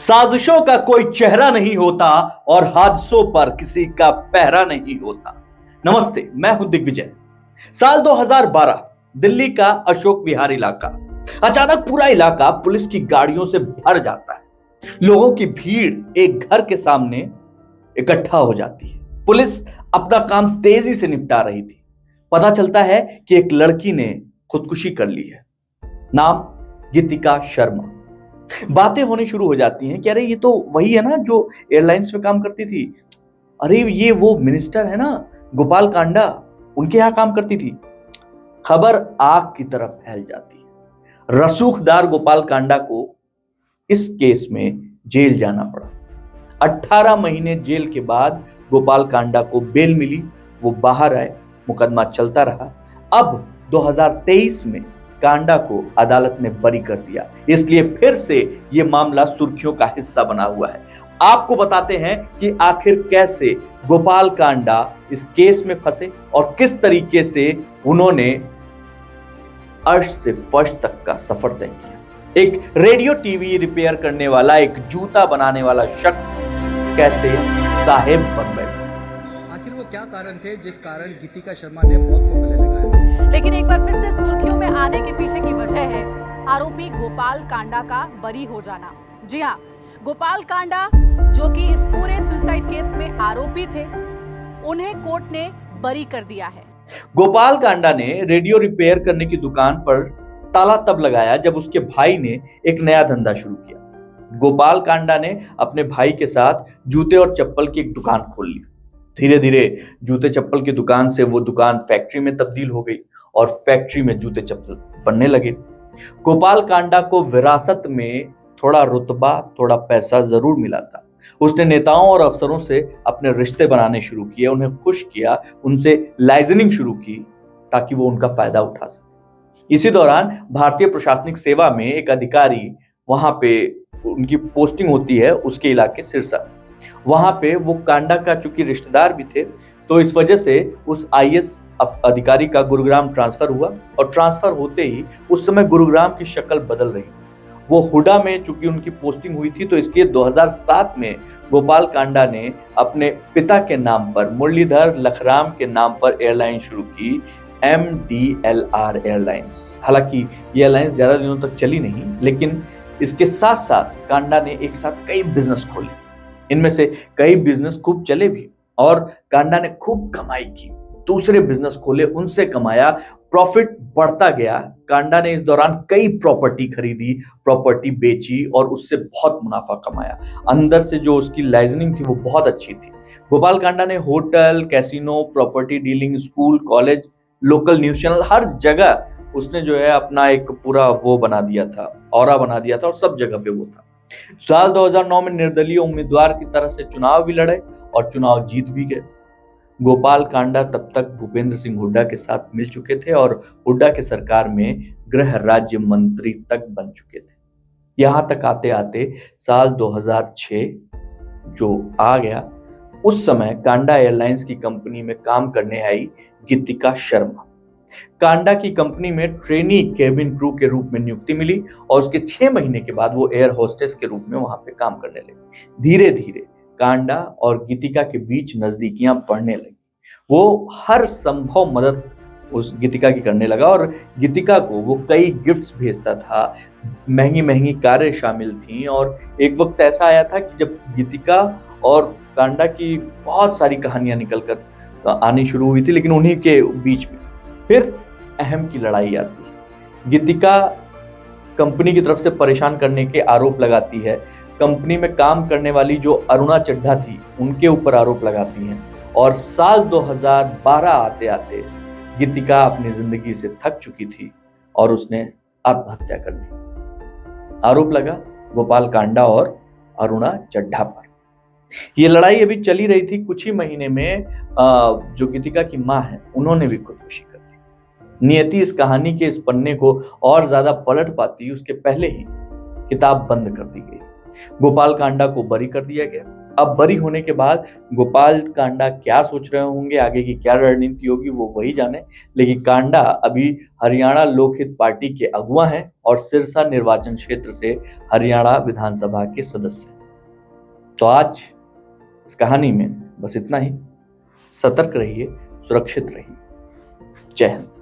साजिशों का कोई चेहरा नहीं होता और हादसों पर किसी का पहरा नहीं होता। नमस्ते, मैं हूं दिग्विजय। साल 2012, दिल्ली का अशोक विहार इलाका। अचानक पूरा इलाका पुलिस की गाड़ियों से भर जाता है। लोगों की भीड़ एक घर के सामने इकट्ठा हो जाती है। पुलिस अपना काम तेजी से निपटा रही थी। पता चलता है कि एक लड़की ने खुदकुशी कर ली है। नाम गीतिका शर्मा। बातें होनी शुरू हो जाती हैं कि अरे ये तो वही है ना जो एयरलाइंस में काम करती थी। अरे ये वो मिनिस्टर है ना, गोपाल कांडा, उनके यहाँ काम करती थी। खबर आग की तरफ फैल जाती है। रसूखदार गोपाल कांडा को इस केस में जेल जाना पड़ा। 18 महीने जेल के बाद गोपाल कांडा को बेल मिली। वो बाहर आए, मुकदमा चलता रहा। अब 2023 में कांडा को अदालत ने बरी कर दिया। इसलिए फिर से यह मामला सुर्खियों का हिस्सा बना हुआ है। आपको बताते हैं कि आखिर कैसे गोपाल कांडा इस केस में फंसे और किस तरीके से उन्होंने अर्श से फर्श तक का सफर तय किया। एक रेडियो टीवी रिपेयर करने वाला, एक जूता बनाने वाला शख्स कैसे साहेब बन बैठा। आखिर वो क्या कारण थे जिस कारण गीतिका शर्मा ने मौत को गले लगाया? लेकिन एक बार फिर से सुर्खियों में आने के पीछे की वजह है आरोपी गोपाल कांडा का बरी हो जाना। जी हाँ, गोपाल कांडा जो कि इस पूरे सुसाइड केस में आरोपी थे, उन्हें कोर्ट ने बरी कर दिया है। गोपाल कांडा ने रेडियो रिपेयर करने की दुकान पर ताला तब लगाया जब उसके भाई ने एक नया धंधा शुरू किया। गोपाल कांडा ने अपने भाई के साथ जूते और चप्पल की एक दुकान खोल ली। धीरे धीरे जूते चप्पल की दुकान से वो दुकान फैक्ट्री में तब्दील हो गई और फैक्ट्री में जूते चप्पल बनने लगे। गोपाल कांडा को विरासत में थोड़ा रुतबा, थोड़ा पैसा जरूर मिला था। उसने नेताओं और अफसरों से अपने रिश्ते बनाने शुरू किए, उन्हें खुश किया, उनसे लाइजनिंग शुरू की ताकि वो उनका फायदा उठा सके। इसी दौरान भारतीय प्रशासनिक सेवा में एक अधिकारी, वहां पे उनकी पोस्टिंग होती है उसके इलाके सिरसा, वहां पे वो कांडा का चूंकि रिश्तेदार भी थे, तो इस वजह से उस आईएएस अधिकारी का गुरुग्राम ट्रांसफर हुआ। और ट्रांसफर होते ही उस समय गुरुग्राम की शक्ल बदल रही थी। वो हुडा में चूंकि उनकी पोस्टिंग हुई थी, तो इसलिए 2007 में गोपाल कांडा ने अपने पिता के नाम पर, मुरलीधर लखराम के नाम पर एयरलाइन शुरू की, MDLR एयरलाइंस। हालांकि ये एयरलाइंस ज्यादा दिनों तक चली नहीं, लेकिन इसके साथ साथ कांडा ने एक साथ कई बिजनेस खोले। इनमें से कई बिजनेस खूब चले भी और कांडा ने खूब कमाई की। दूसरे बिजनेस खोले, उनसे कमाया, प्रॉफिट बढ़ता गया। कांडा ने इस दौरान कई प्रॉपर्टी खरीदी, प्रॉपर्टी बेची और उससे बहुत मुनाफा कमाया। अंदर से जो उसकी लाइजनिंग थी वो बहुत अच्छी थी। गोपाल कांडा ने hotel, casino, property dealing, school, college, local news channel, हर जगह उसने जो है अपना एक पूरा वो बना दिया था, ऑरा बना दिया था और सब जगह पे वो था। साल 2009 में निर्दलीय उम्मीदवार की तरह से चुनाव भी लड़े और चुनाव जीत भी गए। गोपाल कांडा तब तक भूपेंद्र सिंह हुड्डा के साथ मिल चुके थे और हुड्डा के सरकार में गृह राज्य मंत्री तक बन चुके थे। यहां तक आते आते साल 2006 जो आ गया, उस समय कांडा एयरलाइंस की कंपनी में काम करने आई गीतिका शर्मा। कांडा की कंपनी में ट्रेनी केबिन क्रू के रूप में नियुक्ति मिली और उसके 6 महीने के बाद वो एयर होस्टेस के रूप में वहां पे काम करने लगी। धीरे धीरे कांडा और गीतिका के बीच नजदीकियां बढ़ने लगी। वो हर संभव मदद उस गीतिका की करने लगा और गीतिका को वो कई गिफ्ट्स भेजता था। महंगी महंगी कारें शामिल थीं और एक वक्त ऐसा आया था कि जब गीतिका और कांडा की बहुत सारी कहानियां निकलकर आनी शुरू हुई थी, लेकिन उन्हीं के बीच में फिर अहम की लड़ाई आती है। गीतिका कंपनी की तरफ से परेशान करने के आरोप लगाती है। कंपनी में काम करने वाली जो अरुणा चड्ढा थी, उनके ऊपर आरोप लगाती हैं और साल 2012 आते आते गीतिका अपनी जिंदगी से थक चुकी थी और उसने आत्महत्या कर ली। आरोप लगा गोपाल कांडा और अरुणा चड्ढा पर। ये लड़ाई अभी चली रही थी। कुछ ही महीने में जो गीतिका की मां है, उन्होंने भी खुदकुशी कर ली। नियति इस कहानी के इस पन्ने को और ज्यादा पलट पाती उसके पहले ही किताब बंद कर दी गई। गोपाल कांडा को बरी कर दिया गया। अब बरी होने के बाद गोपाल कांडा क्या सोच रहे होंगे, आगे की क्या रणनीति होगी वो वही जाने। लेकिन कांडा अभी हरियाणा लोकहित पार्टी के अगुवा हैं और सिरसा निर्वाचन क्षेत्र से हरियाणा विधानसभा के सदस्य हैं। तो आज इस कहानी में बस इतना ही। सतर्क रहिए, सुरक्षित रहिए। जय हिंद।